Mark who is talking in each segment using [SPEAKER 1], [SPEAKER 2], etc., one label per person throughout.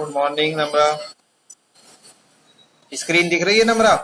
[SPEAKER 1] Good morning नम्रा। Screen दिख रही है Namra?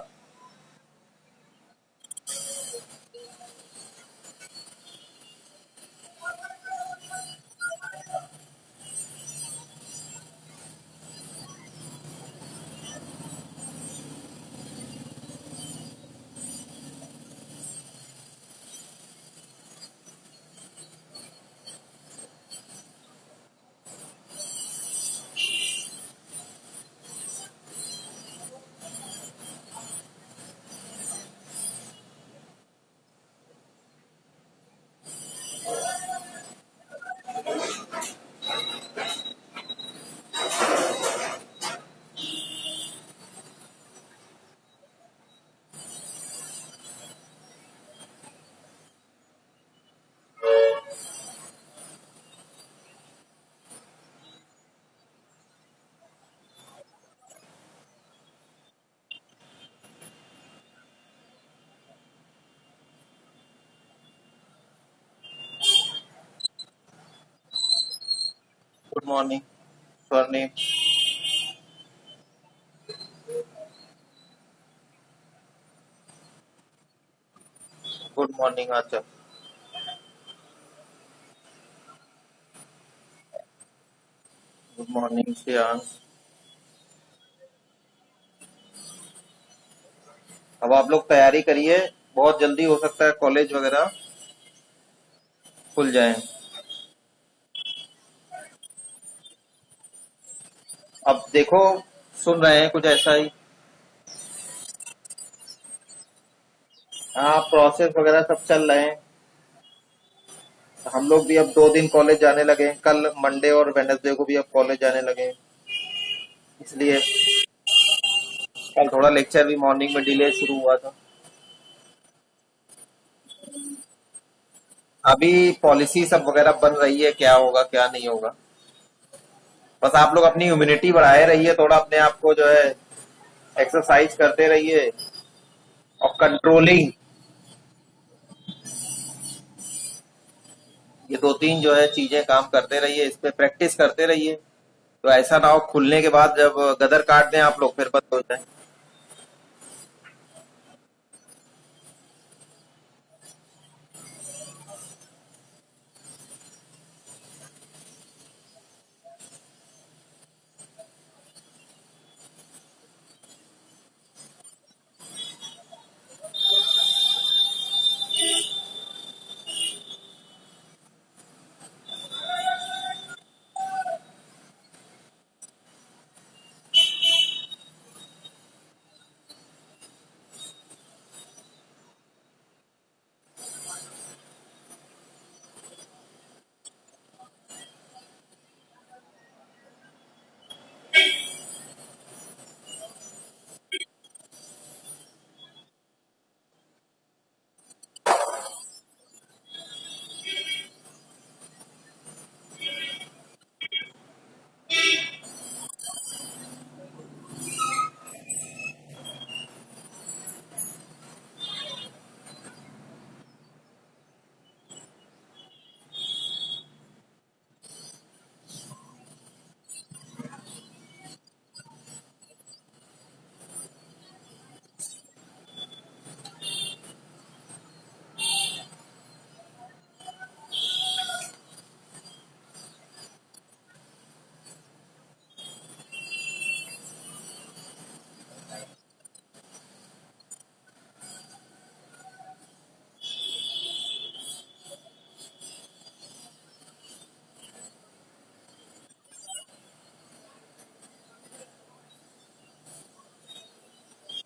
[SPEAKER 1] Good morning Swarnim. Good morning Aanchal. Good morning Shreyansh. अब आप लोग तैयारी करिए, बहुत जल्दी हो सकता है कॉलेज वगैरह खुल जाए। अब देखो, सुन रहे हैं कुछ ऐसा ही। हाँ, प्रोसेस वगैरह सब चल रहे हैं। हम लोग भी अब 2 दिन कॉलेज जाने लगे हैं। कल मंडे और वेडनेसडे को भी अब कॉलेज जाने लगे हैं, इसलिए कल थोड़ा लेक्चर भी मॉर्निंग में डिले शुरू हुआ था। अभी पॉलिसी सब वगैरह बन रही है, क्या होगा क्या नहीं होगा। बस आप लोग अपनी इम्यूनिटी बढ़ाए रहिए, थोड़ा अपने आप को जो है एक्सरसाइज करते रहिए और कंट्रोलिंग, ये 2-3 जो है चीजें काम करते रहिए, इस पे प्रैक्टिस करते रहिए। तो ऐसा ना हो खुलने के बाद जब गदर काट दें आप लोग फिर बंद हो जाए।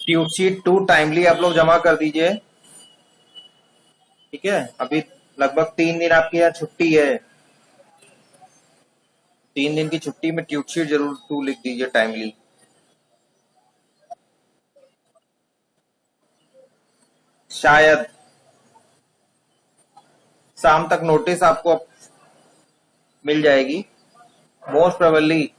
[SPEAKER 1] ट्यूब शीट 2 टाइमली आप लोग जमा कर दीजिए, ठीक है। अभी लगभग 3 दिन आपके यहाँ छुट्टी है। 3 दिन की छुट्टी में ट्यूब शीट जरूर 2 लिख दीजिए टाइमली। शायद शाम तक नोटिस आपको मिल जाएगी, most probably.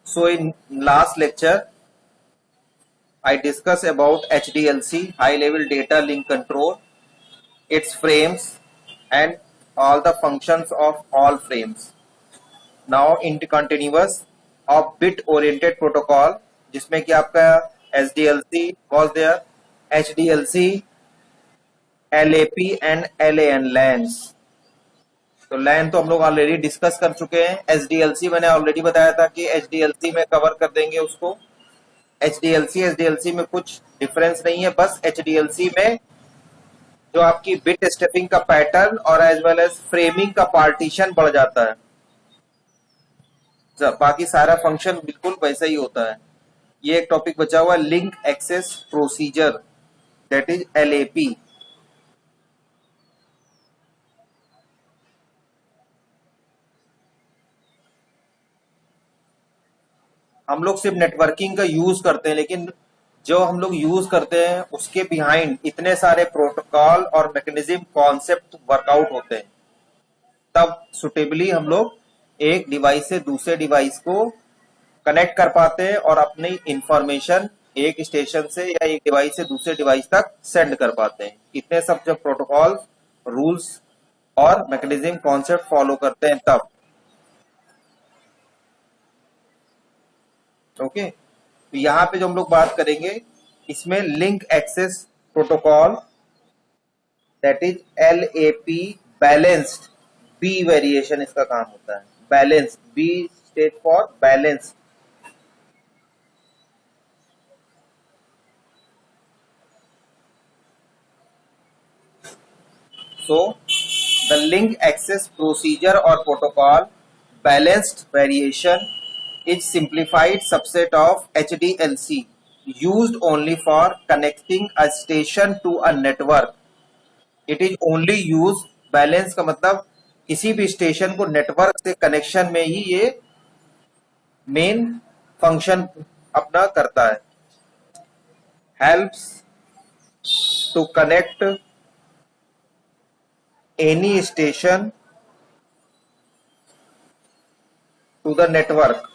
[SPEAKER 1] So in last lecture I discuss about HDLC, high level data link control, its frames and all the functions of all frames. Now into continuous of bit oriented protocol, जिसमें कि आपका SDLC was there, HDLC, LAP and LAN LANs. तो लैन तो हम लोग already discuss कर चुके हैं. एचडीएलसी मैंने ऑलरेडी बताया था कि एचडीएलसी में कवर कर देंगे उसको. एचडीएलसी में कुछ डिफरेंस नहीं है, बस एचडीएलसी में जो आपकी बिट स्टेपिंग का पैटर्न और एज वेल एज फ्रेमिंग का पार्टीशन बढ़ जाता है. बाकी सारा फंक्शन बिल्कुल वैसा ही होता है. ये एक टॉपिक बचा हुआ है, link access procedure, that is LAP. हम लोग सिर्फ नेटवर्किंग का यूज करते हैं, लेकिन जो हम लोग यूज करते हैं उसके बिहाइंड इतने सारे प्रोटोकॉल और मैकेनिज्म कॉन्सेप्ट वर्कआउट होते हैं. तब सुटेबली हम लोग एक डिवाइस से दूसरे डिवाइस को कनेक्ट कर पाते हैं और अपनी इंफॉर्मेशन एक स्टेशन से या एक डिवाइस से दूसरे डिवाइस तक सेंड कर पाते हैं. इतने सब जब प्रोटोकॉल, रूल्स और मैकेनिज्म कॉन्सेप्ट फॉलो करते हैं तब. ओके, तो यहाँ पे जो हम लोग बात करेंगे इसमें link access protocol, that is LAP, balanced B variation इसका काम होता है. Balance, B state for balance. So the link access procedure और protocol balanced variation is simplified subset of HDLC used only for connecting a station to a network. It is only used, balance का मतलब किसी भी station को network से connection में ही ये main function अपना करता है. helps to connect any station to the network.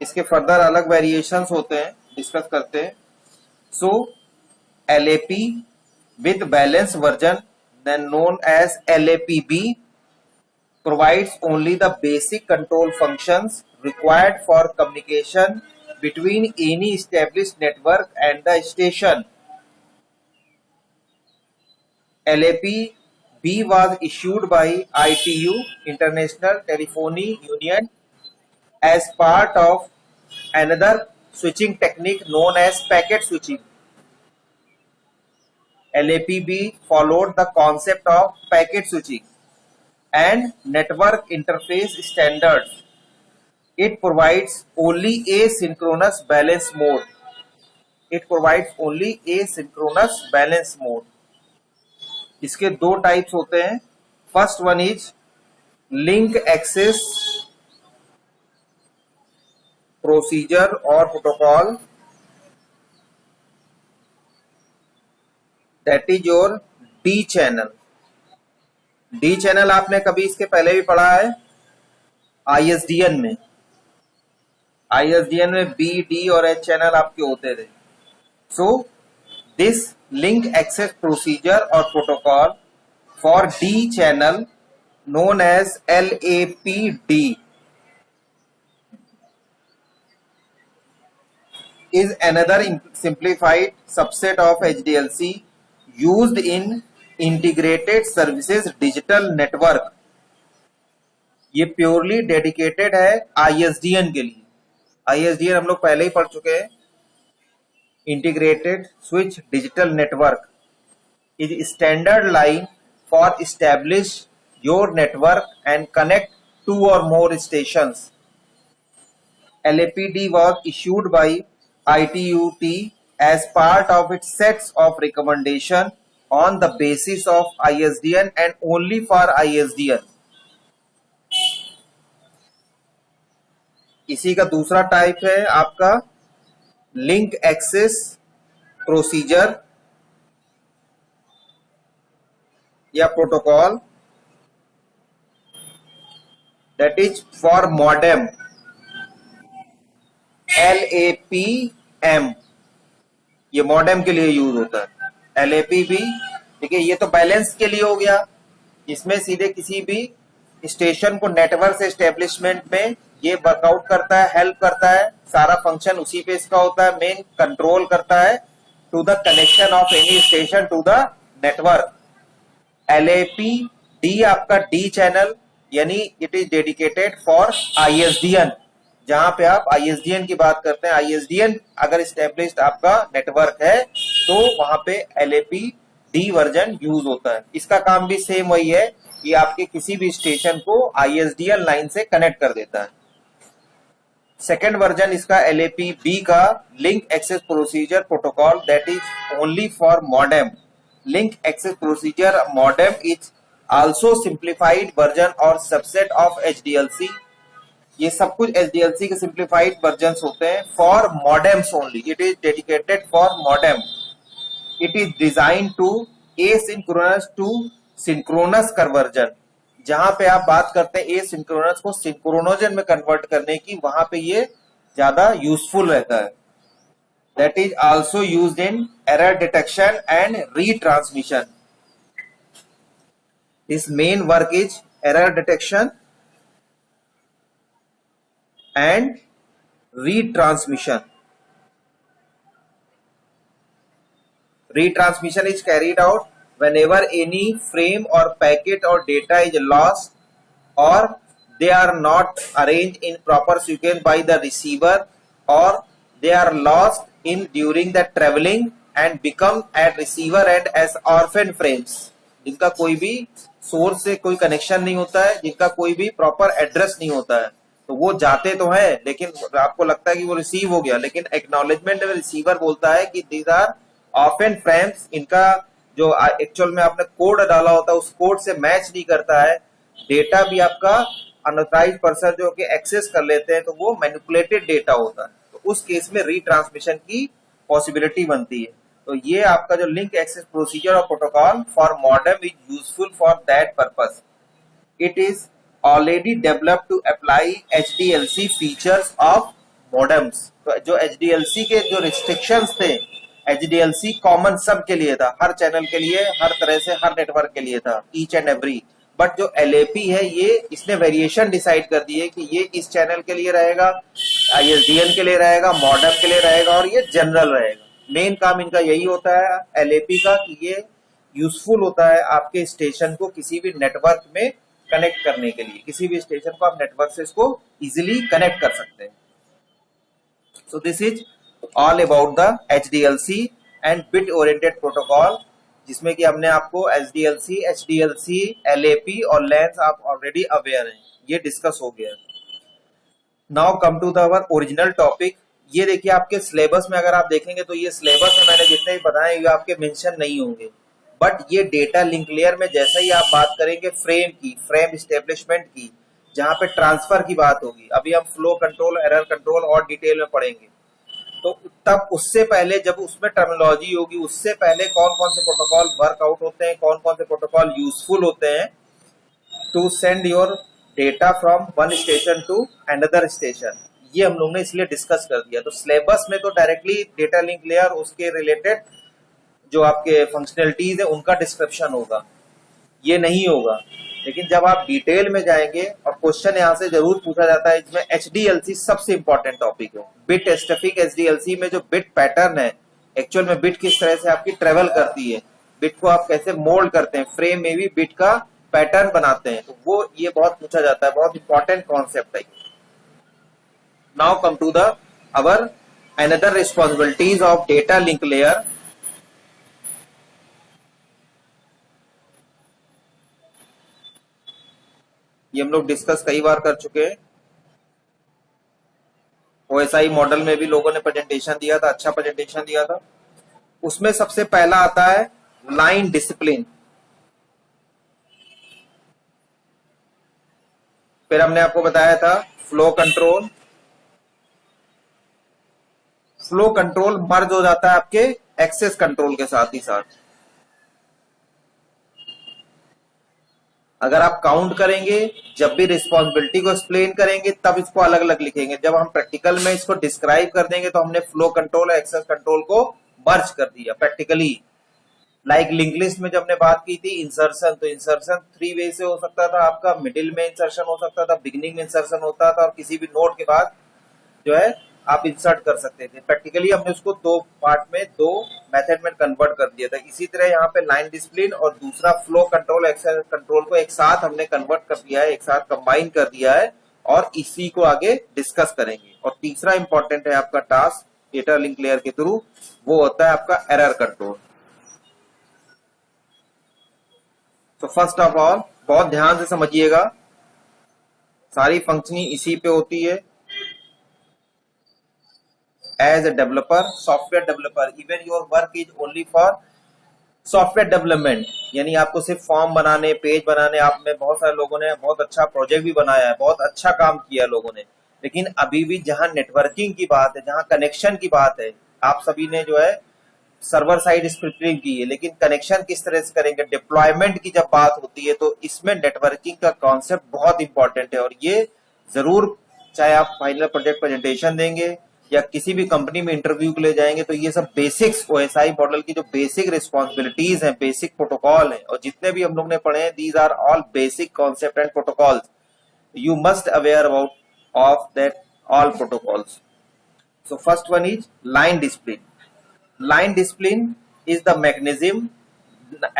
[SPEAKER 1] इसके फर्दर अलग वेरिएशंस होते हैं, डिस्कस करते हैं. So LAP with balance version, then known as LAPB, provides only the basic control functions required for communication between any established network and the station. LAPB was issued by ITU, International Telephony Union, as part of another switching technique known as packet switching. LAPB followed the concept of packet switching and network interface standards. It provides only asynchronous balance mode. It provides only asynchronous balance mode. इसके दो types होते हैं. First one is link access procedure और protocol, that is your D channel. D channel आपने कभी इसके पहले भी पढ़ा है ISDN में. ISDN में B, D और H चैनल आपके होते थे. So this link access procedure और protocol for D channel known as LAPD is another simplified subset of HDLC used in integrated services digital network. ये प्योरली डेडिकेटेड है ISDN के लिए. ISDN हम लोग पहले ही पढ़ चुके हैं. Integrated switch digital network is standard line for establish your network and connect two or more stations. LAPD was issued by ITUT as part of its sets of recommendation on the basis of ISDN and only for ISDN. इसी का दूसरा type है आपका link access procedure या protocol, that is for modem. LAP M, ये modem के लिए use होता है। LAP भी ठीक है, ये तो बैलेंस के लिए हो गया, इसमें सीधे किसी भी स्टेशन को नेटवर्क से एस्टेब्लिशमेंट में ये वर्कआउट करता है, हेल्प करता है, सारा फंक्शन उसी पे इसका होता है, मेन कंट्रोल करता है to the connection of any station to the network. LAPD आपका डी चैनल, यानी it is dedicated for ISDN, जहां पे आप ISDN की बात करते हैं, ISDN अगर स्टेब्लिश्ड आपका नेटवर्क है तो वहां पे LAPD वर्जन यूज होता है। इसका काम भी सेम वही है कि आपके किसी भी स्टेशन को ISDN लाइन से कनेक्ट कर देता है। सेकेंड वर्जन इसका LAPB का link access procedure protocol, that is only for modem. Link access procedure modem is also simplified version और सबसेट ऑफ HDLC। ये सब कुछ HDLC के सिंप्लीफाइड वर्जन होते हैं for modems only. It is dedicated for modem. It is design to asynchronous to synchronous conversion. जहां पे आप बात करते हैं एसिंक्रोनस को सिंक्रोनोजन में कन्वर्ट करने की, वहां पे ये ज्यादा यूजफुल रहता है। That is also used in error detection and retransmission. His main work is error detection and retransmission. Retransmission is carried out whenever any frame or packet or data is lost or they are not arranged in proper sequence by the receiver, or they are lost in during the traveling and become at receiver end as orphan frames, जिनका कोई भी source से कोई connection नहीं होता है, जिनका कोई भी प्रॉपर एड्रेस नहीं होता है। तो वो जाते तो है लेकिन आपको लगता है कि वो रिसीव हो गया, लेकिन एक्नॉलेजमेंट में रिसीवर बोलता है कि दीज आर ऑफन फ्रेम्स। इनका जो एक्चुअल में आपने कोड डाला होता है उस कोड से मैच नहीं करता है। डेटा भी आपका अनऑथराइज्ड पर्सन जो कि एक्सेस कर लेते हैं तो वो मैनिपुलेटेड डेटा होता है, तो उस केस में रीट्रांसमिशन की पॉसिबिलिटी बनती है। तो ये आपका जो लिंक एक्सेस प्रोसीजर और protocol for modem is useful for that purpose. It is already developed to apply HDLC features of modems. तो जो HDLC के जो रिस्ट्रिक्शंस थे, HDLC कॉमन सब के लिए था, हर चैनल के लिए, हर तरह से हर नेटवर्क के लिए था, ईच एंड एवरी। बट जो LAP है ये इसने वेरिएशन डिसाइड कर दी है कि ये इस चैनल के लिए रहेगा, ISDN के लिए रहेगा, मॉडेम के लिए रहेगा और ये जनरल रहेगा। मेन काम इनका यही होता है LAP का कि ये यूजफुल होता है आपके स्टेशन को किसी भी नेटवर्क में कनेक्ट करने के लिए। किसी भी स्टेशन को आप नेटवर्क से इसको इजीली कनेक्ट कर सकते हैं। So this is all about the HDLC and bit oriented protocol, जिसमें कि हमने आपको HDLC, HDLC, LAP और लेंस आप ऑलरेडी अवेयर हैं, ये डिस्कस हो गया। Now come to the our original topic. ये देखिए आपके सिलेबस में अगर आप देखेंगे तो ये सिलेबस में मैंने जितने भी बताए ये आपके मेंशन नहीं होंगे, बट ये डेटा लिंक लेयर में जैसे ही आप बात करेंगे फ्रेम की, फ्रेम एस्टेब्लिशमेंट की, जहां पे ट्रांसफर की बात होगी, अभी हम फ्लो कंट्रोल, एरर कंट्रोल और डिटेल में पढ़ेंगे, तो तब उससे पहले जब उसमें टर्मिनोलॉजी होगी, उससे पहले कौन कौन से प्रोटोकॉल वर्कआउट होते हैं, कौन कौन से प्रोटोकॉल यूजफुल होते हैं to send your data from one station to another station, ये हम लोग ने इसलिए डिस्कस कर दिया। तो सिलेबस में तो डायरेक्टली डेटा लिंक लेयर, उसके रिलेटेड जो आपके फंक्शनलिटीज है उनका डिस्क्रिप्शन होगा, ये नहीं होगा। लेकिन जब आप डिटेल में जाएंगे, और क्वेश्चन यहाँ से जरूर पूछा जाता है, इसमें HDLC सबसे इंपॉर्टेंट टॉपिक है। बिट स्टैटिक HDLC में जो बिट पैटर्न है, एक्चुअल में बिट किस तरह से आपकी ट्रेवल करती है, बिट को आप कैसे मोल्ड करते हैं, फ्रेम में भी बिट का पैटर्न बनाते हैं, तो वो ये बहुत पूछा जाता है, बहुत इंपॉर्टेंट कॉन्सेप्ट है। Now come to the our another responsibilities of data link layer. ये हम लोग डिस्कस कई बार कर चुके हैं। OSI मॉडल में भी लोगों ने प्रेजेंटेशन दिया था, अच्छा प्रेजेंटेशन दिया था। उसमें सबसे पहला आता है लाइन डिसिप्लिन, फिर हमने आपको बताया था फ्लो कंट्रोल। फ्लो कंट्रोल मर्ज हो जाता है आपके एक्सेस कंट्रोल के साथ ही साथ। अगर आप काउंट करेंगे, जब भी रिस्पॉन्सिबिलिटी को एक्सप्लेन करेंगे तब इसको अलग अलग लिखेंगे। जब हम प्रैक्टिकल में इसको डिस्क्राइब कर देंगे तो हमने फ्लो कंट्रोल और एक्सेस कंट्रोल को मर्ज कर दिया प्रैक्टिकली। लाइक लिंक लिस्ट में जब हमने बात की थी इंसर्शन, तो इंसर्शन 3 वे से हो सकता था आपका, मिडिल में इंसर्शन हो सकता था, बिगिनिंग में इंसर्शन होता था, और किसी भी नोड के बाद जो है आप इंसर्ट कर सकते थे। प्रैक्टिकली हमने उसको 2 पार्ट में 2 मेथड में कन्वर्ट कर दिया था। इसी तरह यहाँ पे लाइन डिसिप्लिन और दूसरा फ्लो कंट्रोल एक्सेस कंट्रोल को एक साथ हमने कन्वर्ट कर दिया है, एक साथ कंबाइन कर दिया है, और इसी को आगे डिस्कस करेंगे। और तीसरा इंपॉर्टेंट है आपका टास्क डेटा लिंक लेयर के थ्रू, वो होता है आपका एरर कंट्रोल। तो फर्स्ट ऑफ ऑल बहुत ध्यान से समझिएगा, सारी फंक्शनिंग इसी पे होती है। As a developer, software developer, even your work is only for software development, यानी आपको सिर्फ फॉर्म बनाने, पेज बनाने, आप में बहुत सारे लोगों ने बहुत अच्छा प्रोजेक्ट भी बनाया है, बहुत अच्छा काम किया लोगों ने, लेकिन अभी भी जहां नेटवर्किंग की बात है, जहां कनेक्शन की बात है, आप सभी ने जो है सर्वर साइड स्क्रिप्टिंग की है, लेकिन कनेक्शन किस तरह से करेंगे, डिप्लॉयमेंट की जब बात होती है तो इसमें नेटवर्किंग का कॉन्सेप्ट बहुत इंपॉर्टेंट है। और ये जरूर, चाहे आप फाइनल प्रोजेक्ट प्रेजेंटेशन देंगे या किसी भी कंपनी में इंटरव्यू के लिए जाएंगे, तो ये सब बेसिक्स ओएसआई मॉडल की जो बेसिक रिस्पॉन्सिबिलिटीज हैं, बेसिक प्रोटोकॉल है, और जितने भी हम लोग ने पढ़े हैं, these are all basic concept and protocols, you must aware about of that all protocols. So first one is line discipline. Line discipline is the mechanism,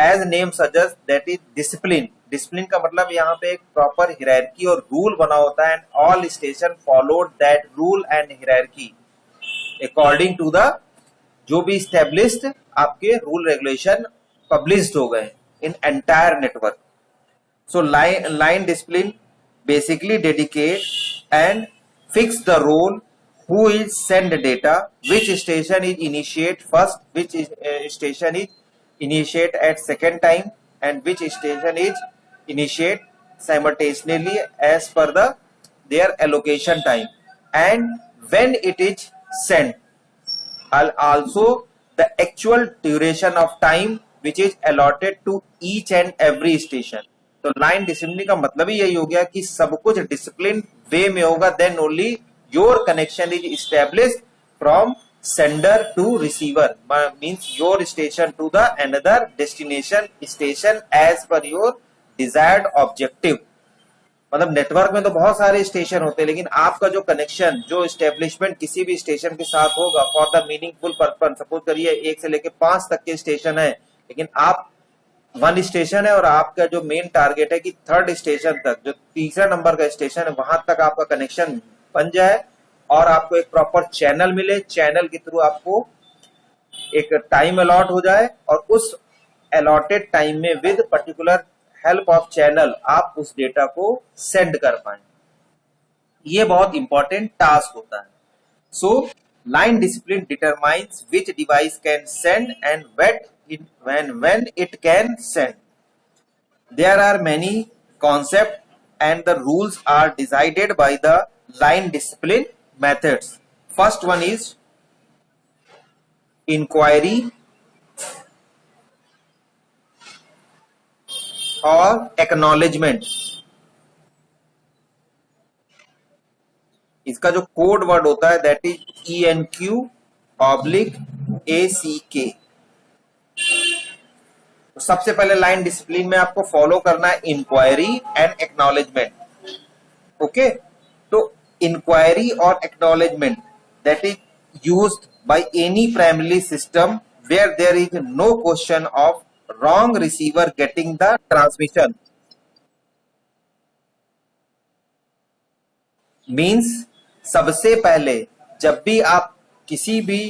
[SPEAKER 1] as name suggests, that is discipline. Discipline का मतलब यहाँ पे एक proper hierarchy और rule बना होता है, and all station followed that rule and hierarchy according to the जो भी established आपके rule regulation published हो गए in entire network. So line discipline basically dedicate and fix the role, who is send data, which station is initiate first, which is, station is initiate at second time, and which station is initiate simultaneously as per the their allocation time, and when it is sent, also the actual duration of time which is allotted to each and every station. तो line discipline का मतलब ही यही हो गया कि सब कुछ discipline way में होगा, then only your connection is established from sender to receiver, means your station to the another destination station as per your desired objective। मतलब नेटवर्क में तो बहुत सारे स्टेशन होते हैं, लेकिन आपका जो कनेक्शन, जो एस्टेब्लिशमेंट किसी भी स्टेशन के साथ होगा for the meaningful purpose, suppose करिए 1 से लेके 5 तक के स्टेशन है, लेकिन आप 1 स्टेशन है और आपका जो मेन टारगेट है कि 3rd स्टेशन तक, जो तीसरा नंबर का स्टेशन है, वहां तक आपका कनेक्शन बन जाए और आपको एक प्रॉपर चैनल मिले, चैनल के थ्रू आपको एक टाइम अलॉट हो जाए, और उस अलॉटेड टाइम में with particular help of channel आप उस डेटा को सेंड कर पाए। ये बहुत इंपॉर्टेंट टास्क होता है। So line discipline determines which device can send and when it can send. There are many concepts and the rules are decided by the line discipline methods. First one is inquiry or acknowledgement. इसका जो code word होता है that is ENQ/ACK। तो सबसे पहले line discipline में आपको follow करना है इंक्वायरी एंड एक्नॉलेजमेंट। ओके, तो इंक्वायरी और acknowledgement that is used by any primary system where there is no question of wrong receiver getting the transmission. Means सबसे पहले जब भी आप किसी भी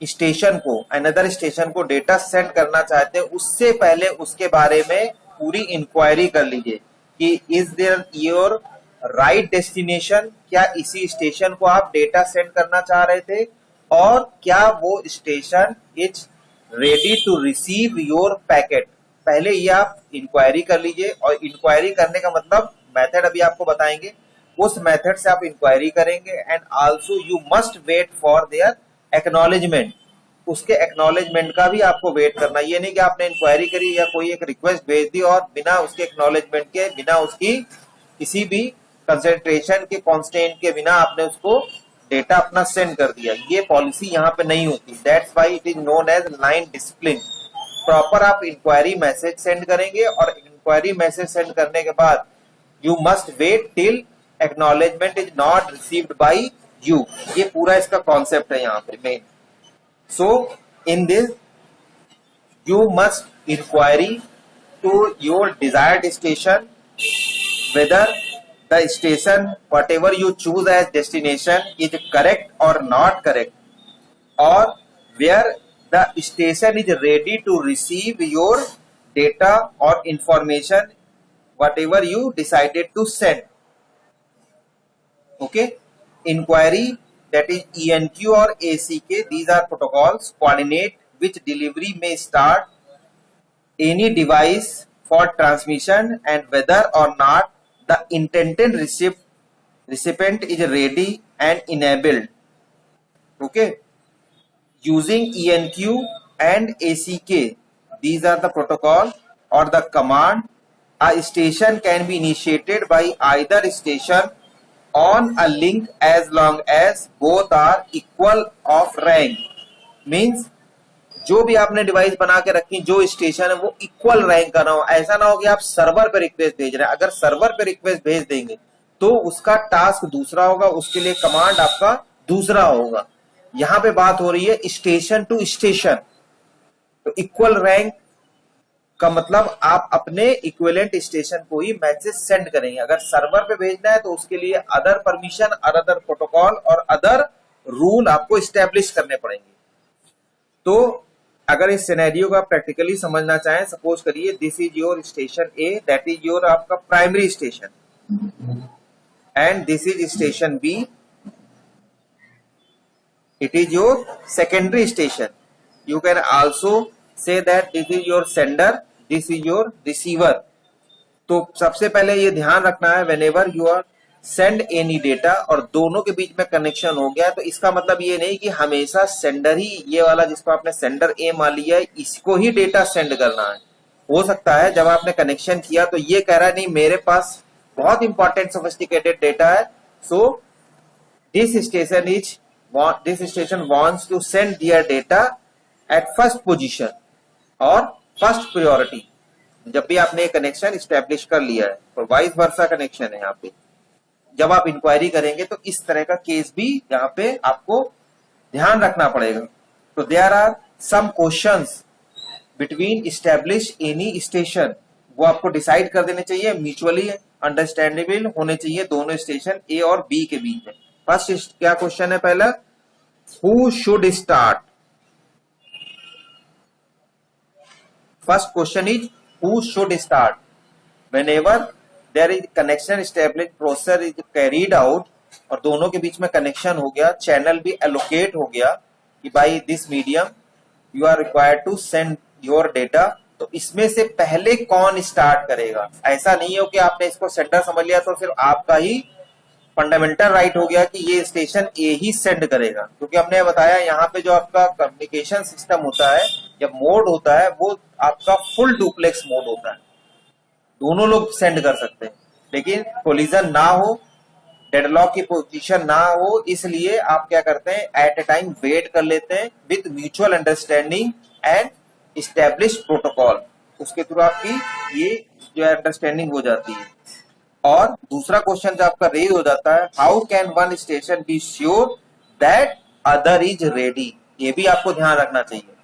[SPEAKER 1] स्टेशन को, अनदर स्टेशन को डेटा सेंड करना चाहते हैं, उससे पहले उसके बारे में पूरी इंक्वायरी कर लीजिए कि is there your right destination, क्या इसी स्टेशन को आप डेटा सेंड करना चाह रहे थे, और क्या वो station is ready to receive your packet. पहले ये आप इंक्वायरी कर लीजिए, और इंक्वायरी करने का मतलब मेथड अभी आपको बताएंगे, उस मेथड से आप इंक्वायरी करेंगे, and also you must wait for their acknowledgement. उसके एक्नॉलेजमेंट का भी आपको वेट करना। ये नहीं कि आपने इंक्वायरी करी या कोई एक रिक्वेस्ट भेज दी और बिना उसके एक्नॉलेजमेंट के, बिना उसकी किसी भी कंसेंट्रेशन के कांस्टेंट के बिना आपने उसको डेटा अपना सेंड कर दिया। ये पॉलिसी यहाँ पे नहीं होती। That's why it is known as line discipline. Proper आप इंक्वायरी मैसेज सेंड करेंगे और इंक्वायरी मैसेज सेंड करने के बाद you must wait till acknowledgement is not received by you. ये पूरा इसका कॉन्सेप्ट है यहाँ पे main. So in this you must inquiry to your desired station whether the station whatever you choose as destination is correct or not correct, or where the station is ready to receive your data or information whatever you decided to send. Okay, inquiry, that is ENQ or ACK, these are protocols coordinate which delivery may start any device for transmission and whether or not the intended recipient is ready and enabled. Okay, using ENQ and ACK, these are the protocol or the command. A station can be initiated by either station on a link as long as both are equal of rank. Means जो भी आपने device बना के रखी, जो station है वो equal rank का ना हो। ऐसा ना हो कि आप सर्वर पे रिक्वेस्ट भेज रहे हैं। अगर सर्वर पे रिक्वेस्ट भेज देंगे तो उसका टास्क दूसरा होगा, उसके लिए कमांड आपका दूसरा होगा। यहां पे बात हो रही है स्टेशन टू स्टेशन। तो इक्वल रैंक का मतलब आप अपने इक्विवेलेंट स्टेशन को ही मैसेज सेंड करेंगे। अगर सर्वर पे भेजना है तो उसके लिए अदर परमिशन, अदर प्रोटोकॉल और अदर रूल आपको स्टैब्लिश करने पड़ेंगे। तो अगर इस सिनेरियो को आप प्रैक्टिकली समझना चाहें, सपोज करिए this is your station A, that is your आपका primary station, and this is station B, it is your secondary station. You can also say that this is your sender, this is your receiver. तो सबसे पहले ये ध्यान रखना है whenever you are send any data और दोनों के बीच में कनेक्शन हो गया तो इसका मतलब ये नहीं कि हमेशा सेंडर ही, ये वाला जिसको आपने सेंडर ए मान लिया है, इसको ही डेटा सेंड करना है। हो सकता है जब आपने कनेक्शन किया तो ये कह रहा है नहीं मेरे पास बहुत इंपॉर्टेंट सोफिस्टिकेटेड डेटा है, so this station wants to send their data at first position और फर्स्ट प्रायोरिटी। जब भी आपने कनेक्शन स्टैब्लिश कर लिया है तो वाइस वर्सा कनेक्शन है यहाँ पे। जब आप इंक्वायरी करेंगे तो इस तरह का केस भी यहाँ पे आपको ध्यान रखना पड़ेगा। तो there are some questions between establish any station, वो आपको डिसाइड कर देने चाहिए, म्यूचुअली अंडरस्टैंडेबल होने चाहिए दोनों स्टेशन ए और बी के बीच में। फर्स्ट क्या क्वेश्चन है पहला, who should start. First question is who should start? Whenever there is connection established, processor is carried out और दोनों के बीच में कनेक्शन हो गया, चैनल भी एलोकेट हो गया कि by this medium you are required to send your data, तो इसमें से पहले कौन स्टार्ट करेगा। ऐसा नहीं हो कि आपने इसको सेंडर समझ लिया तो फिर आपका ही फंडामेंटल राइट हो गया कि ये स्टेशन ए ही सेंड करेगा, क्योंकि हमने बताया यहाँ पे जो आपका कम्युनिकेशन सिस्टम होता है या मोड होता है वो आपका फुल डुप्लेक्स मोड होता है, दोनों लोग सेंड कर सकते हैं, लेकिन कोलिजन ना हो, डेडलॉक की पोजीशन ना हो, इसलिए आप क्या करते हैं एट ए टाइम वेट कर लेते हैं with mutual understanding and establish protocol. उसके थ्रू आपकी ये जो अंडरस्टैंडिंग हो जाती है। और दूसरा क्वेश्चन जो आपका रेज हो जाता है, how can one station be sure that other is ready, ये भी आपको ध्यान रखना चाहिए।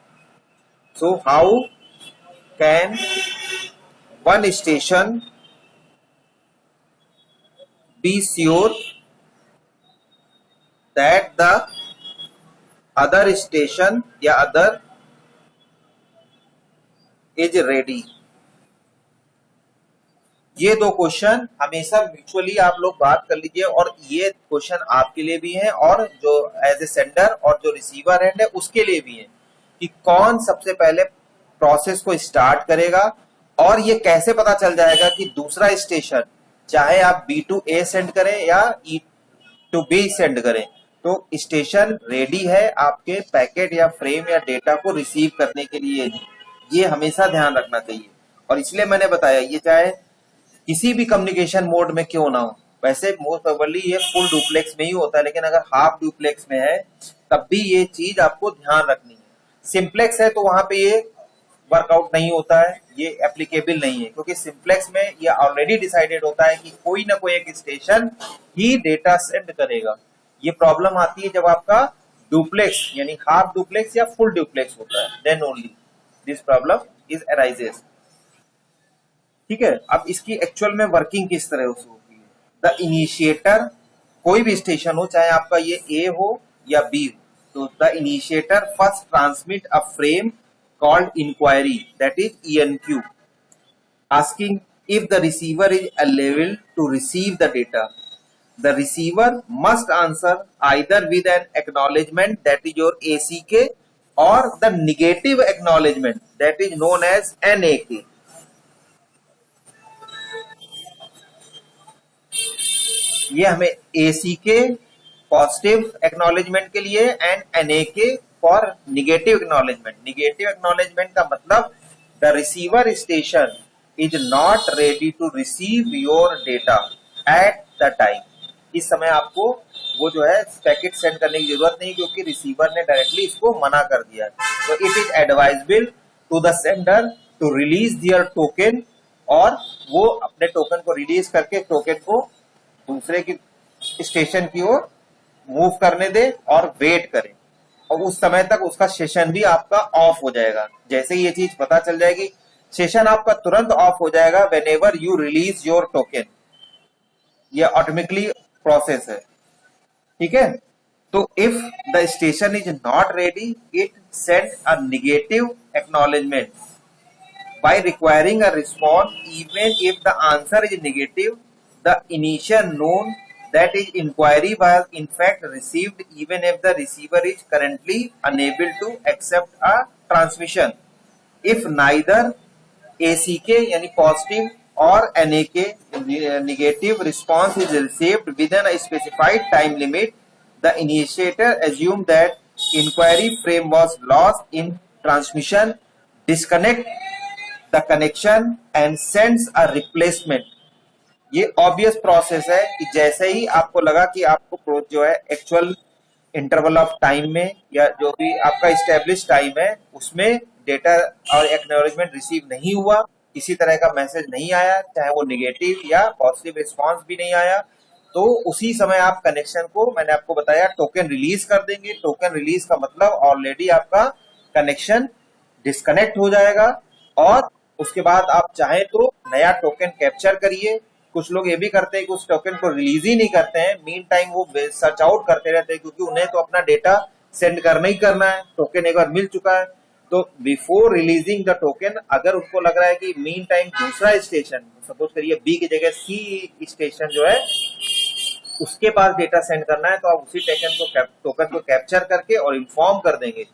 [SPEAKER 1] So how can one station be sure that the other station या अदर इज रेडी। ये दो क्वेश्चन हमेशा म्यूचुअली आप लोग बात कर लीजिए, और ये क्वेश्चन आपके लिए भी है और जो एज ए सेंडर और जो रिसीवर एंड है उसके लिए भी है कि कौन सबसे पहले प्रोसेस को स्टार्ट करेगा, और ये कैसे पता चल जाएगा कि दूसरा स्टेशन चाहे आप B to A सेंड करें या E to B सेंड करें, तो स्टेशन रेडी है आपके पैकेट या फ्रेम या डेटा को रिसीव करने के लिए। ये हमेशा ध्यान रखना चाहिए। और इसलिए मैंने बताया ये चाहे किसी भी कम्युनिकेशन मोड में क्यों ना हो, वैसे मोस्ट प्रोबेबली ये फुल डुप्लेक्स में ही होता है, लेकिन अगर हाफ डुप्लेक्स में है तब भी ये चीज आपको ध्यान रखनी है। सिंप्लेक्स है तो वहां पे ये वर्कआउट नहीं होता है, ये एप्लीकेबल नहीं है, क्योंकि सिंप्लेक्स में ये ऑलरेडी डिसाइडेड होता है कि कोई ना कोई एक स्टेशन ही डेटा सेंड करेगा। ये प्रॉब्लम आती है जब आपका डुप्लेक्स यानी हाफ डुप्लेक्स या फुल डुप्लेक्स होता है, then only this problem is arises. ठीक है, अब इसकी एक्चुअल में वर्किंग किस तरह से होती है। द इनिशिएटर, कोई भी स्टेशन हो, चाहे आपका ये ए हो या बी हो, तो the initiator first transmit a frame called inquiry, that is ENQ, asking if the receiver is available to receive the data. The receiver must answer either with an acknowledgement, that is your ACK, or the negative acknowledgement, that is known as NAK. ये हमें ACK positive acknowledgement के लिए and NAK for negative acknowledgement. Negative acknowledgement का मतलब the receiver station is not ready to receive your data at the time. इस समय आपको वो जो है पैकेट सेंड करने की जरूरत नहीं, क्योंकि रिसीवर ने डायरेक्टली इसको मना कर दिया है। तो it is advisable to the sender to release their token, और वो अपने टोकन को रिलीज करके टोकन को दूसरे की स्टेशन की ओर मूव करने दे और वेट करें, और उस समय तक उसका सेशन भी आपका ऑफ हो जाएगा। जैसे ही ये चीज पता चल जाएगी, सेशन आपका तुरंत ऑफ हो जाएगा whenever you release your token. ये ऑटोमेटिकली प्रोसेस है। ठीक है, तो if the station is not ready, it send a negative acknowledgement by requiring a response even if the answer is negative. The initial known that is inquiry was in fact received even if the receiver is currently unable to accept a transmission. If neither ACK यानी positive or NAK negative response is received within a specified time limit, the initiator assume that inquiry frame was lost in transmission, disconnect the connection and sends a replacement. ये obvious process है कि जैसे ही आपको लगा कि आपको जो है एक्चुअल इंटरवल ऑफ टाइम में या जो भी आपका स्टेब्लिश टाइम है उसमें डेटा और एक्नॉलेजमेंट रिसीव नहीं हुआ, किसी तरह का मैसेज नहीं आया, चाहे वो नेगेटिव या पॉजिटिव रिस्पांस भी नहीं आया, तो उसी समय आप कनेक्शन को, मैंने आपको बताया, टोकन रिलीज कर देंगे। टोकन रिलीज का मतलब ऑलरेडी आपका कनेक्शन डिस्कनेक्ट हो जाएगा, और उसके बाद आप चाहे तो नया टोकन कैप्चर करिए। कुछ लोग ये भी करते हैं कि उस टोकन को रिलीज ही नहीं करते हैं, मीन टाइम वो सर्च आउट करते रहते हैं, क्योंकि उन्हें तो अपना डेटा सेंड करना ही करना है, टोकन एक बार मिल चुका है। तो बिफोर रिलीजिंग द टोकन, अगर उनको लग रहा है कि मीन टाइम दूसरा स्टेशन, सपोज करिए बी की जगह सी स्टेशन जो है उसके पास डेटा सेंड करना है, तो आप उसी टोकन को कैप्चर करके और इन्फॉर्म कर देंगे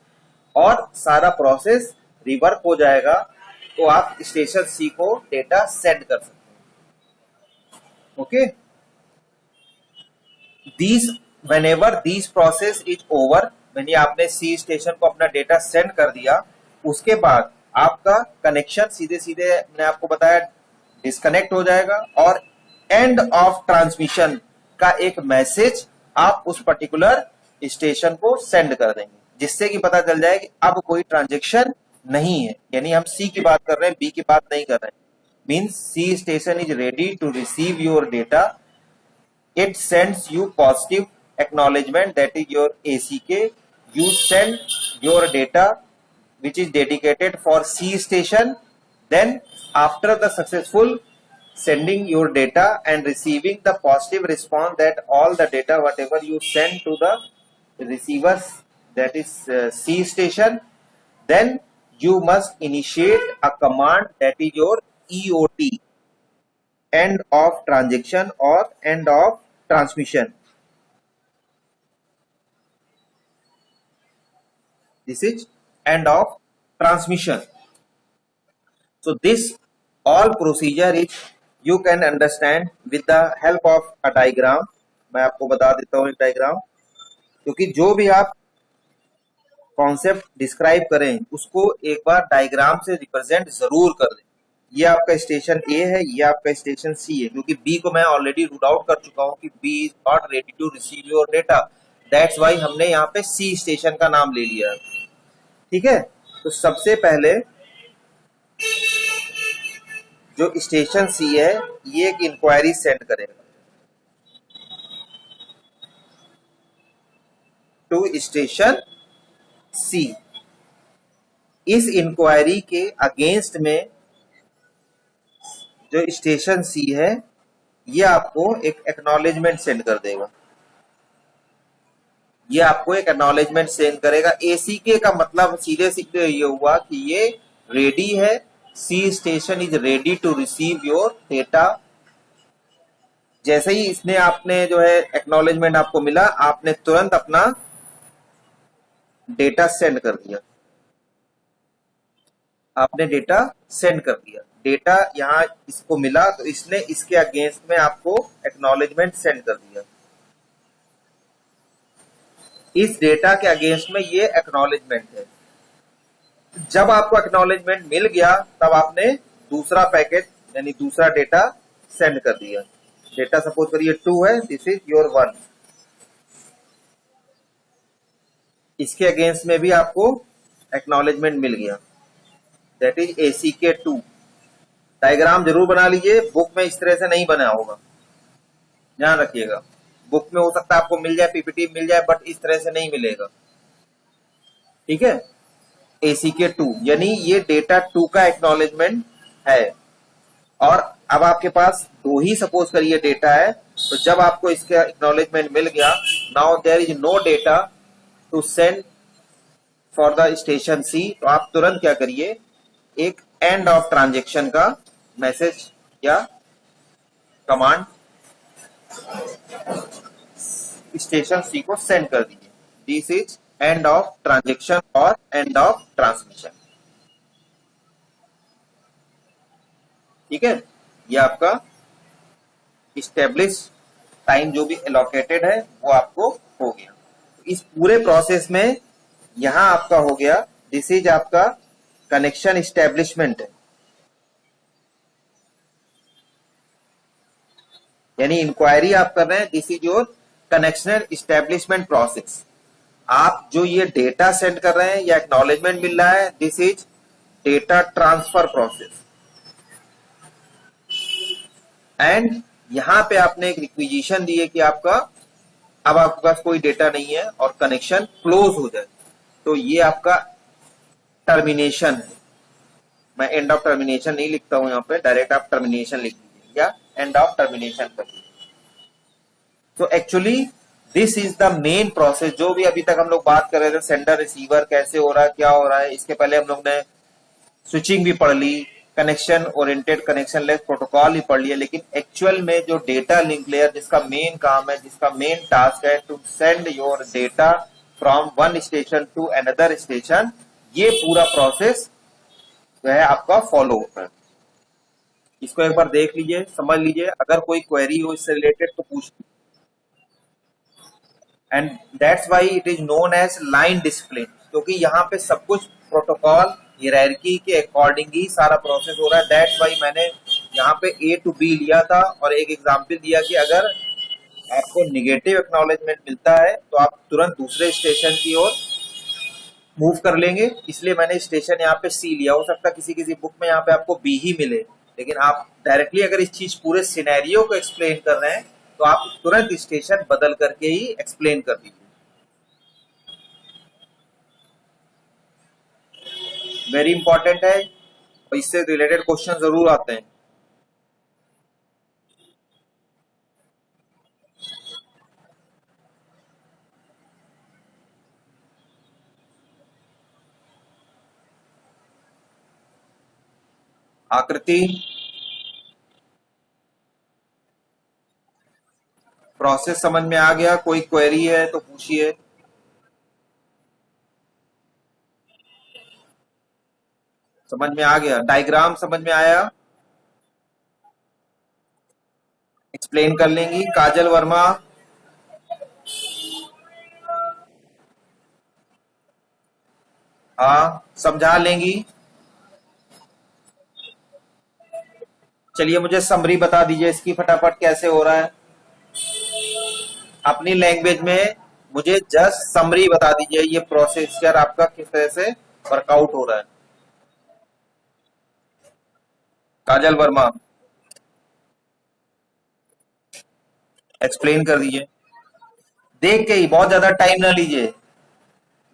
[SPEAKER 1] और सारा प्रोसेस रिवर्क हो जाएगा, तो आप स्टेशन सी को डेटा सेंड कर सकते हैं। Okay, whenever these process is over, यानी आपने सी स्टेशन को अपना डेटा सेंड कर दिया, उसके बाद आपका कनेक्शन सीधे सीधे मैंने आपको बताया डिस्कनेक्ट हो जाएगा, और एंड ऑफ ट्रांसमिशन का एक मैसेज आप उस पर्टिकुलर स्टेशन को सेंड कर देंगे, जिससे कि पता चल जाए कि अब कोई ट्रांजेक्शन नहीं है। यानी हम सी की बात कर रहे हैं, बी की बात नहीं कर रहे हैं। Means C station is ready to receive your data. It sends you positive acknowledgement, that is your ACK. You send your data which is dedicated for C station. Then after the successful sending your data and receiving the positive response that all the data whatever you send to the receivers, that is C station, then you must initiate a command, that is your EOT, end of transaction or end of transmission. This is end of transmission. So this all procedure is you can understand with the help of a diagram. मैं आपको बता देता हूँ एक diagram. क्योंकि जो भी आप कॉन्सेप्ट डिस्क्राइब करें उसको एक बार डायग्राम से रिप्रेजेंट जरूर कर दें। ये आपका स्टेशन ए है, ये आपका स्टेशन सी है, क्योंकि बी को मैं ऑलरेडी रूट आउट कर चुका हूं कि B is not ready to receive your data. That's why हमने यहाँ पे सी स्टेशन का नाम ले लिया है। ठीक है, तो सबसे पहले जो स्टेशन सी है ये एक इंक्वायरी सेंड करेगा टू स्टेशन सी। इस इंक्वायरी के अगेंस्ट में जो स्टेशन सी है ये आपको एक एक्नॉलेजमेंट सेंड कर देगा। ये आपको एक एक्नॉलेजमेंट सेंड करेगा। एसीके का मतलब सीधे सीधे ये हुआ कि ये रेडी है, C station is ready to receive your data. जैसे ही इसने आपने जो है एक्नॉलेजमेंट आपको मिला, आपने तुरंत अपना डेटा सेंड कर दिया। आपने डेटा सेंड कर दिया, डेटा यहां इसको मिला तो इसने इसके अगेंस्ट में आपको एक्नॉलेजमेंट सेंड कर दिया। इस डेटा के अगेंस्ट में ये एक्नॉलेजमेंट है। जब आपको एक्नॉलेजमेंट मिल गया तब आपने दूसरा पैकेट यानी दूसरा डेटा सेंड कर दिया। डेटा सपोज करिए 2 है, दिस इज योर 1। इसके अगेंस्ट में भी आपको एक्नॉलेजमेंट मिल गया, दैट इज ACK2। डायग्राम जरूर बना लीजिए, बुक में इस तरह से नहीं बना होगा, ध्यान रखिएगा। बुक में हो सकता है आपको मिल जाए, पीपीटी मिल जाए, बट इस तरह से नहीं मिलेगा। ठीक है, ACK2 यानी ये डेटा 2 का एक्नॉलेजमेंट है। और अब आपके पास 2 ही सपोज करिए डेटा है, तो जब आपको इसका एक्नॉलेजमेंट मिल गया, now there is no data to send for the station C, तो आप तुरंत क्या करिए, एक एंड ऑफ ट्रांजेक्शन का मैसेज या कमांड स्टेशन सी को सेंड कर दीजिए। This is end of transaction और एंड ऑफ ट्रांसमिशन। ठीक है, ये आपका स्टेब्लिश टाइम जो भी एलोकेटेड है वो आपको हो गया। इस पूरे प्रोसेस में यहां आपका हो गया, दिस इज आपका कनेक्शन स्टैब्लिशमेंट है, यानी इंक्वायरी आप कर रहे हैं, this is your connection establishment process. आप जो ये डेटा सेंड कर रहे हैं या एक्नॉलेजमेंट मिल रहा है, this is data transfer process. And यहां पे आपने एक रिक्विजिशन दी है कि आपका अब आपके पास कोई डेटा नहीं है और कनेक्शन क्लोज हो जाए, तो ये आपका टर्मिनेशन है। मैं एंड ऑफ टर्मिनेशन नहीं लिखता हूं, यहां पे डायरेक्ट आप टर्मिनेशन लिख दीजिए या एंड ऑफ टर्मिनेशन कर दीजिए। तो actually this is the main process. जो भी अभी तक हम लोग बात कर रहे थे, सेंडर रिसीवर कैसे हो रहा है, क्या हो रहा है, इसके पहले हम लोग ने स्विचिंग भी पढ़ ली, connection oriented connectionless protocol ही पढ़ लिया, लेकिन एक्चुअल में जो डेटा लिंक लेयर जिसका मेन काम है, जिसका मेन टास्क है to send your data from one station to another station, ये पूरा प्रोसेस जो है आपका फॉलो होता है। इसको एक बार देख लीजिए, समझ लीजिए, अगर कोई क्वेरी हो इससे रिलेटेड तो पूछ। And that's why it is known as line discipline, क्योंकि यहाँ पे सब कुछ प्रोटोकॉल हियरार्की के अकॉर्डिंग ही सारा प्रोसेस हो रहा है। दैट्स वाई मैंने यहाँ पे A to B लिया था और एक एग्जांपल दिया कि अगर आपको निगेटिव एक्नॉलेजमेंट मिलता है तो आप तुरंत दूसरे स्टेशन की ओर मूव कर लेंगे, इसलिए मैंने स्टेशन यहाँ पे C लिया। हो सकता है किसी किसी बुक में यहाँ पे आपको B ही मिले, लेकिन आप डायरेक्टली अगर इस चीज पूरे सिनेरियो को एक्सप्लेन कर रहे हैं तो आप तुरंत स्टेशन बदल करके ही एक्सप्लेन कर दीजिए। वेरी इंपॉर्टेंट है और इससे रिलेटेड क्वेश्चन जरूर आते हैं। आकृति, प्रोसेस समझ में आ गया? कोई क्वेरी है तो पूछिए। समझ में आ गया? डायग्राम समझ में आया? एक्सप्लेन कर लेंगी काजल वर्मा। हाँ, समझा लेंगी। चलिए मुझे समरी बता दीजिए इसकी फटाफट, कैसे हो रहा है अपनी लैंग्वेज में। मुझे जस्ट समरी बता दीजिए, ये प्रोसीजर आपका किस तरह से वर्कआउट हो रहा है। काजल वर्मा, एक्सप्लेन कर दीजिए। देख के ही, बहुत ज्यादा टाइम ना लीजिए।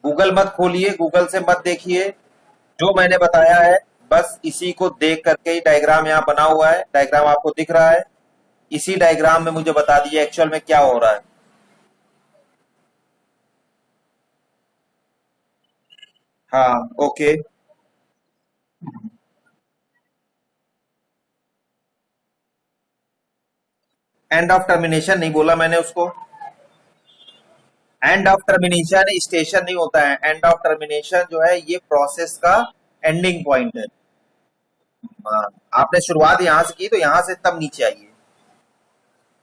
[SPEAKER 1] गूगल मत खोलिए, गूगल से मत देखिए। जो मैंने बताया है बस इसी को देख करके ही, डायग्राम यहाँ बना हुआ है, डायग्राम आपको दिख रहा है, इसी डायग्राम में मुझे बता दीजिए एक्चुअल में क्या हो रहा है। हाँ, ओके। एंड ऑफ टर्मिनेशन नहीं बोला मैंने उसको। एंड ऑफ टर्मिनेशन स्टेशन नहीं होता है, एंड ऑफ टर्मिनेशन जो है ये प्रोसेस का एंडिंग पॉइंट है। हाँ, आपने शुरुआत यहां से की तो यहां से तब नीचे आइए।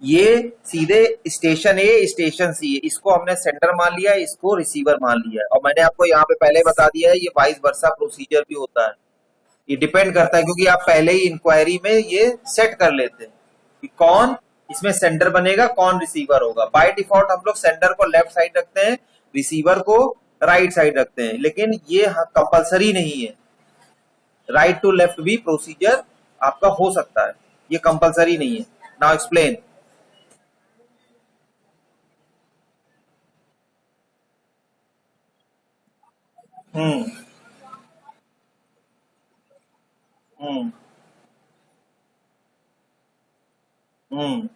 [SPEAKER 1] ये सीधे स्टेशन ए स्टेशन सी है, इसको हमने सेंटर मान लिया है, इसको रिसीवर मान लिया है, और मैंने आपको यहाँ पे पहले बता दिया है ये वाइस वर्सा प्रोसीजर भी होता है। ये डिपेंड करता है क्योंकि आप पहले ही इंक्वायरी में ये सेट कर लेते हैं कि कौन इसमें सेंडर बनेगा, कौन रिसीवर होगा। बाय डिफॉल्ट हम लोग सेंडर को लेफ्ट साइड रखते हैं, रिसीवर को राइट साइड रखते हैं, लेकिन ये कंपलसरी नहीं है। राइट टू लेफ्ट भी प्रोसीजर आपका हो सकता है, ये कंपलसरी नहीं है। Now explain. Hmm. Hmm. Hmm.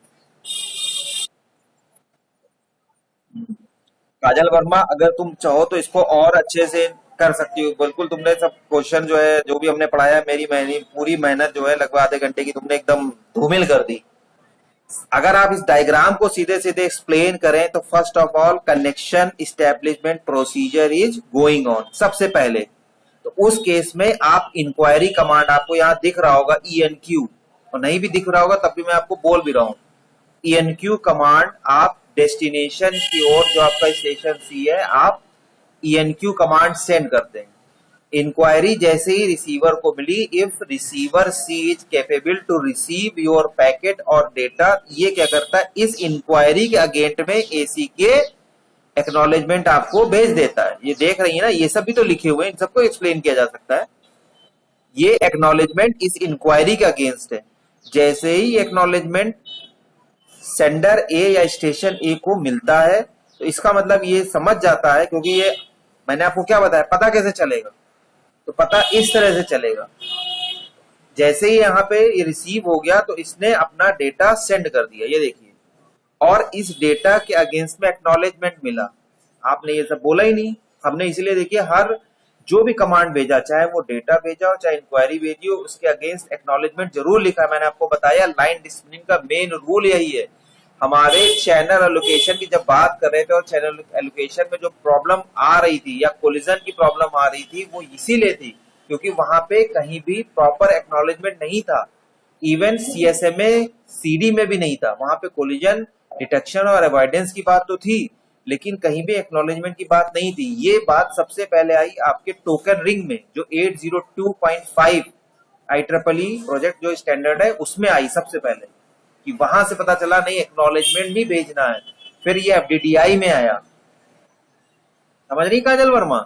[SPEAKER 1] Kajal Verma, अगर तुम चाहो तो इसको और अच्छे से कर सकती हो। बिल्कुल, तुमने सब क्वेश्चन जो है जो भी हमने पढ़ाया है, मेरी पूरी मेहनत जो है लगभग आधे घंटे की तुमने एकदम धूमिल कर दी। अगर आप इस डायग्राम को सीधे सीधे एक्सप्लेन करें तो first of all connection establishment procedure is going on, सबसे पहले। तो उस केस में आप इंक्वायरी कमांड, आपको यहां दिख रहा होगा ENQ, और नहीं भी दिख रहा होगा तब भी मैं आपको बोल भी रहा हूं। ENQ कमांड आप डेस्टिनेशन की ओर, जो आपका स्टेशन सी है, आप ENQ कमांड सेंड करते हैं। इंक्वायरी जैसे ही रिसीवर को मिली, if receiver C is capable to receive your packet और डेटा, ये क्या करता है, इस इंक्वायरी के अगेंस्ट में AC के एक्नॉलेजमेंट आपको भेज देता है। ये देख रही है ना, ये सब भी तो लिखे हुए हैं, इन सबको एक्सप्लेन किया जा सकता है। ये एक्नॉलेजमेंट इस इंक्वायरी के अगेंस्ट है। जैसे ही एक्नॉलेजमेंट सेंडर ए या स्टेशन ए को मिलता है तो इसका मतलब ये समझ जाता है, क्योंकि ये मैंने आपको क्या बताया, पता कैसे चलेगा, तो पता इस तरह से चलेगा। जैसे ही यहाँ पे ये रिसीव हो गया तो इसने अपना डेटा सेंड कर दिया, ये देखिए, और इस डेटा के अगेंस्ट में एक्नॉलेजमेंट मिला। आपने ये सब बोला ही नहीं, हमने इसलिए देखिए हर जो भी कमांड भेजा, चाहे वो डेटा भेजा हो चाहे इंक्वायरी भेजी हो, उसके अगेंस्ट एक्नॉलेजमेंट जरूर लिखा है। मैंने आपको बताया लाइन डिसिप्लिन का मेन रूल यही है। हमारे चैनल एलोकेशन की जब बात कर रहे थे और चैनल एलोकेशन में जो प्रॉब्लम आ रही थी या कोलिजन की प्रॉब्लम आ रही थी, वो इसीलिए थी क्योंकि वहां पे कहीं भी प्रॉपर एक्नॉलेजमेंट नहीं था। इवन CSMA CD में भी नहीं था। वहां पे कोलिजन डिटेक्शन और अवॉइडेंस की बात तो थी, लेकिन कहीं भी एक्नॉलेजमेंट की बात नहीं थी। ये बात सबसे पहले आई आपके टोकन रिंग में, जो 802.5 IEEE प्रोजेक्ट जो स्टैंडर्ड है उसमें आई सबसे पहले, कि वहां से पता चला नहीं एक्नॉलेजमेंट भी भेजना है। फिर ये FDDI में आया। समझ रही काजल वर्मा?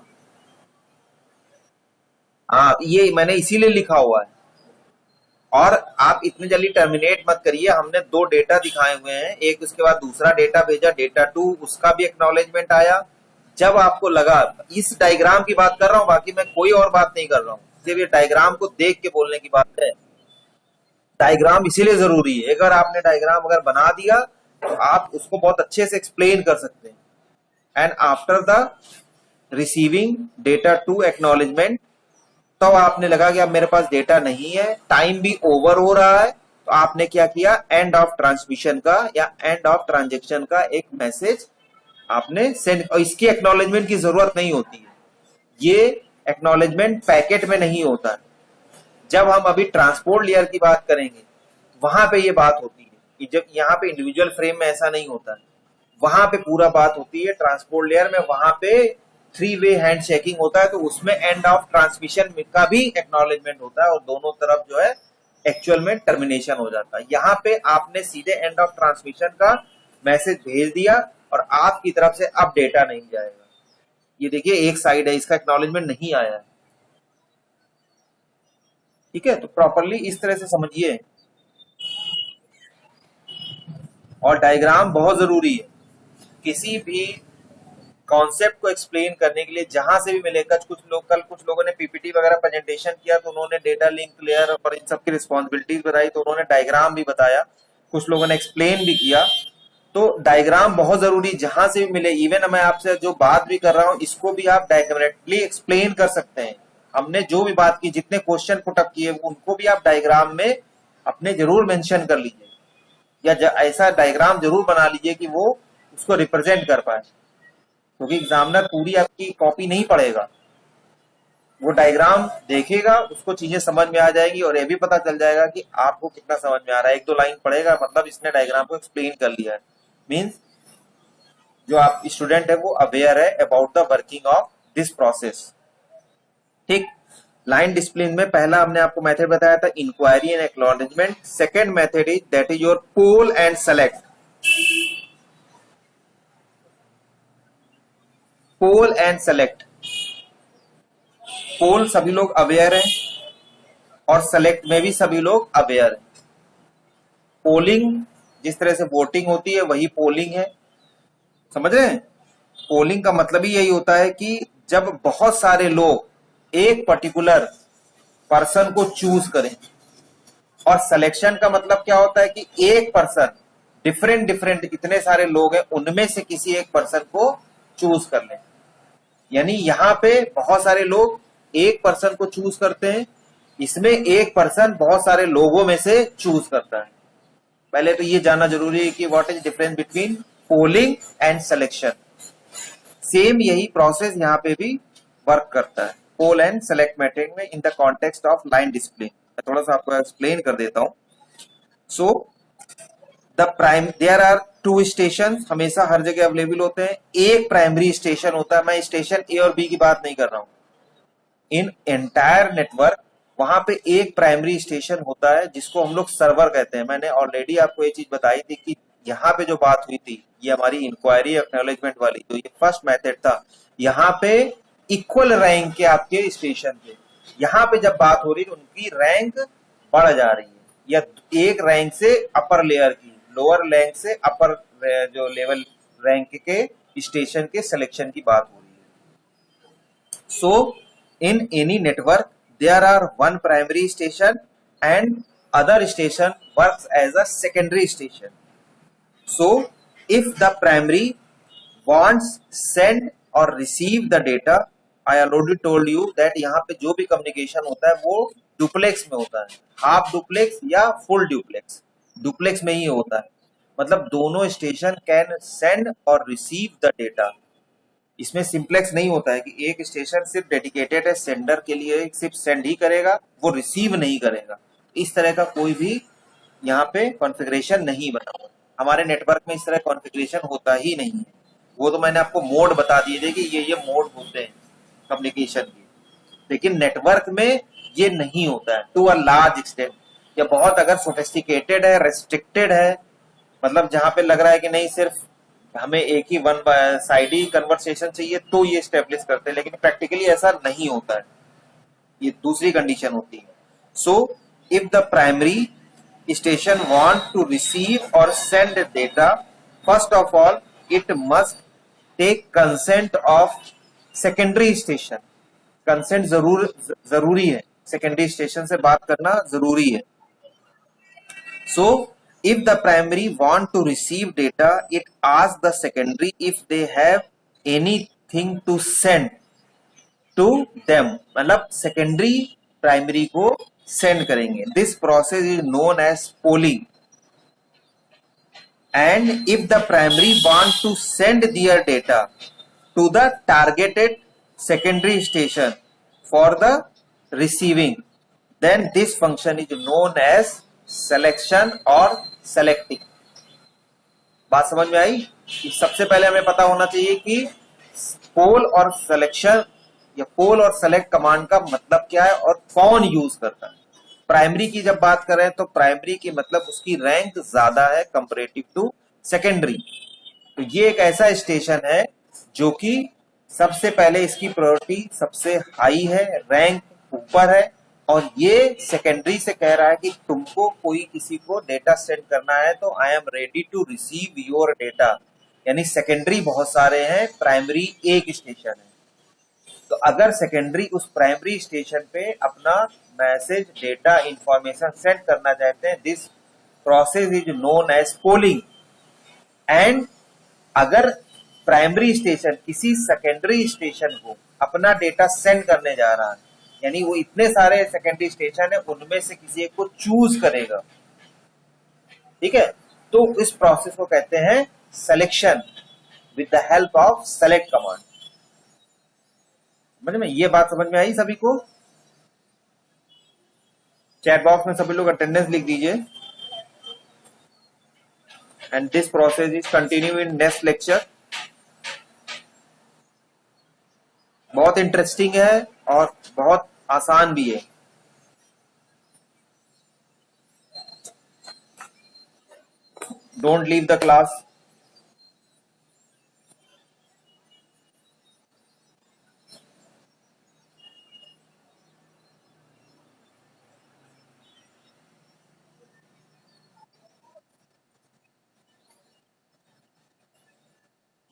[SPEAKER 1] हाँ, ये मैंने इसीलिए लिखा हुआ है। और आप इतनी जल्दी टर्मिनेट मत करिए, हमने दो डेटा दिखाए हुए हैं, एक उसके बाद दूसरा डेटा भेजा, डेटा 2, उसका भी एक्नॉलेजमेंट आया। जब आपको लगा, इस डायग्राम की बात कर रहा हूं, बाकी मैं कोई और बात नहीं कर रहा हूं, सिर्फ ये डायग्राम को देख के बोलने की बात है। डायग्राम इसीलिए जरूरी है, अगर आपने डायग्राम अगर बना दिया तो आप उसको बहुत अच्छे से एक्सप्लेन कर सकते हैं। And after the receiving data 2 acknowledgement, तो आपने लगा कि अब मेरे पास डेटा नहीं है, टाइम भी ओवर हो रहा है, तो आपने क्या किया, एंड ऑफ ट्रांसमिशन का या एंड ऑफ ट्रांजेक्शन का एक मैसेज आपने सेंड। और इसकी एक्नॉलेजमेंट की जरूरत नहीं होती है, ये एक्नॉलेजमेंट पैकेट में नहीं होता है। जब हम अभी ट्रांसपोर्ट लेयर की बात करेंगे वहां पे ये बात होती है कि जब यहाँ पे इंडिविजुअल फ्रेम में ऐसा नहीं होता है, वहां पे पूरा बात होती है ट्रांसपोर्ट लेयर में। वहां पे थ्री वे हैंड शेकिंग होता है तो उसमें एंड ऑफ ट्रांसमिशन का भी एक्नॉलेजमेंट होता है और दोनों तरफ जो है एक्चुअल में टर्मिनेशन हो जाता है। यहाँ पे आपने सीधे एंड ऑफ ट्रांसमिशन का मैसेज भेज दिया और आपकी तरफ से अब डेटा नहीं जाएगा। ये देखिए एक साइड है, इसका एक्नॉलेजमेंट नहीं आया है। ठीक है, तो प्रॉपरली इस तरह से समझिए। और डायग्राम बहुत जरूरी है किसी भी कॉन्सेप्ट को एक्सप्लेन करने के लिए, जहां से भी मिलेगा। कुछ लोगों ने पीपीटी वगैरह प्रेजेंटेशन किया तो उन्होंने डेटा लिंक लेयर और इन सबकी रिस्पॉन्सिबिलिटीज बताई तो उन्होंने डायग्राम भी बताया, कुछ लोगों ने एक्सप्लेन भी किया। तो डायग्राम बहुत जरूरी, जहां से भी मिले। इवन मैं आपसे जो बात भी कर रहा हूं इसको भी आप डायग्रामेटिकली एक्सप्लेन कर सकते हैं। हमने जो भी बात की, जितने क्वेश्चन पुटअप किए उनको भी आप डायग्राम में अपने जरूर मेंशन कर लीजिए, या ऐसा डायग्राम जरूर बना लीजिए कि वो उसको रिप्रेजेंट कर पाए, क्योंकि एग्जामिनर पूरी आपकी कॉपी नहीं पढ़ेगा, वो डायग्राम देखेगा, उसको चीजें समझ में आ जाएगी और ये भी पता चल जाएगा कि आपको कितना समझ में आ रहा है। एक दो लाइन पढ़ेगा मतलब इसने डायग्राम को एक्सप्लेन कर लिया है, मीन्स जो आप स्टूडेंट है वो अवेयर है about the working of this process. ठीक, लाइन डिसिप्लिन में पहला हमने आपको मेथड बताया था inquiry and acknowledgement. Second method is that is your poll and select. Poll and select, poll सभी लोग अवेयर हैं और सेलेक्ट में भी सभी लोग अवेयर हैं। पोलिंग जिस तरह से वोटिंग होती है वही पोलिंग है, समझ रहे हैं। पोलिंग का मतलब ही यही होता है कि जब बहुत सारे लोग एक पर्टिकुलर पर्सन को चूज करें, और सिलेक्शन का मतलब क्या होता है कि एक पर्सन डिफरेंट इतने सारे लोग हैं उनमें से किसी एक पर्सन को चूज कर लें। यानी यहां पे बहुत सारे लोग एक पर्सन को चूज करते हैं, इसमें एक पर्सन बहुत सारे लोगों में से चूज करता है। पहले तो ये जानना जरूरी है कि what is difference between polling and selection. Same यही प्रोसेस यहां पे भी वर्क करता है पोल एंड सेलेक्ट मेथड में in the context of line discipline. मैं थोड़ा सा आपको एक्सप्लेन कर देता हूं। So there are two station, हमेशा हर जगह अवेलेबल होते हैं। एक प्राइमरी स्टेशन होता है, मैं स्टेशन ए और बी की बात नहीं कर रहा हूं। इन एंटायर नेटवर्क वहां पे एक प्राइमरी स्टेशन होता है जिसको हम लोग सर्वर कहते हैं। मैंने ऑलरेडी आपको ये चीज बताई थी कि यहाँ पे जो बात हुई थी ये हमारी इंक्वायरी एक्नॉलेजमेंट वाली, तो ये फर्स्ट मेथड था। यहाँ पे इक्वल रैंक के आपके स्टेशन थे, यहाँ पे जब बात हो रही है उनकी रैंक बढ़ जा रही है, या एक रैंक से अपर लेयर की लोअर रैंक से अपर जो लेवल रैंक के स्टेशन के सिलेक्शन की बात हो रही है। So in any network there are one primary station and other station works as a secondary station. So if the primary wants send or receive the data, I already told you that यहाँ पे जो भी communication होता है वो duplex में होता है, हाफ डुप्लेक्स या फुल डुप्लेक्स। डुप्लेक्स में ही होता है, मतलब दोनों स्टेशन कैन सेंड और रिसीव द डेटा। इसमें सिंप्लेक्स नहीं होता है कि एक स्टेशन सिर्फ डेडिकेटेड है सेंडर के लिए, सिर्फ सेंड ही करेगा, वो रिसीव नहीं करेगा। इस तरह का कोई भी यहाँ पे कॉन्फ़िगरेशन नहीं बना हुआ। हमारे नेटवर्क में इस तरह कॉन्फ़िगरेशन होता ही नहीं है। वो तो मैंने आपको मोड बता दिए थे कि ये मोड होते हैं कम्युनिकेशन के, लेकिन नेटवर्क में ये नहीं होता है टू अ लार्ज एक्सटेंट। या बहुत अगर सोफिस्टिकेटेड है, रेस्ट्रिक्टेड है, मतलब जहां पे लग रहा है कि नहीं सिर्फ हमें एक ही वन साइडी कन्वर्सेशन चाहिए तो ये स्टेब्लिश करते हैं, लेकिन प्रैक्टिकली ऐसा नहीं होता है, ये दूसरी कंडीशन होती है। So if the primary station want to receive और send data, first of all it must take consent of secondary station. Consent जरूरी है, सेकेंडरी स्टेशन से बात करना जरूरी है। सो if the primary want to receive data, it asks the secondary if they have anything to send to them, मतलब secondary primary को send करेंगे। This process is known as polling. And if the primary want to send their data to the targeted secondary station for the receiving, then this function is known as selection और selecting. बात समझ में आई कि सबसे पहले हमें पता होना चाहिए कि पोल और सिलेक्शन या पोल और सेलेक्ट कमांड का मतलब क्या है और कौन यूज करता है। प्राइमरी की जब बात करें तो प्राइमरी की मतलब उसकी रैंक ज्यादा है कंपैरेटिव टू सेकेंडरी। तो ये एक ऐसा स्टेशन है जो कि सबसे पहले इसकी प्रायोरिटी सबसे हाई है, रैंक ऊपर है, और ये सेकेंडरी से कह रहा है कि तुमको कोई किसी को डेटा सेंड करना है तो I am ready to receive your data. यानी सेकेंडरी बहुत सारे हैं, प्राइमरी एक स्टेशन है। तो अगर सेकेंडरी उस प्राइमरी स्टेशन पे अपना मैसेज, डेटा, इंफॉर्मेशन सेंड करना चाहते हैं, this process is known as polling. And अगर प्राइमरी स्टेशन किसी सेकेंडरी स्टेशन को अपना डेटा सेंड करने जा रहा है, यानी वो इतने सारे सेकेंडरी स्टेशन है उनमें से किसी एक को चूज करेगा, ठीक है, तो इस प्रोसेस को कहते हैं selection with the help of select command. समझ में, ये बात समझ में आई सभी को? चैट बॉक्स में सभी लोग अटेंडेंस लिख दीजिए। And this process is continue in next lecture. बहुत इंटरेस्टिंग है और बहुत आसान भी है। Don't leave the class.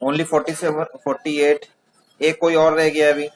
[SPEAKER 1] Only 47, 48। एक कोई और रह गया अभी।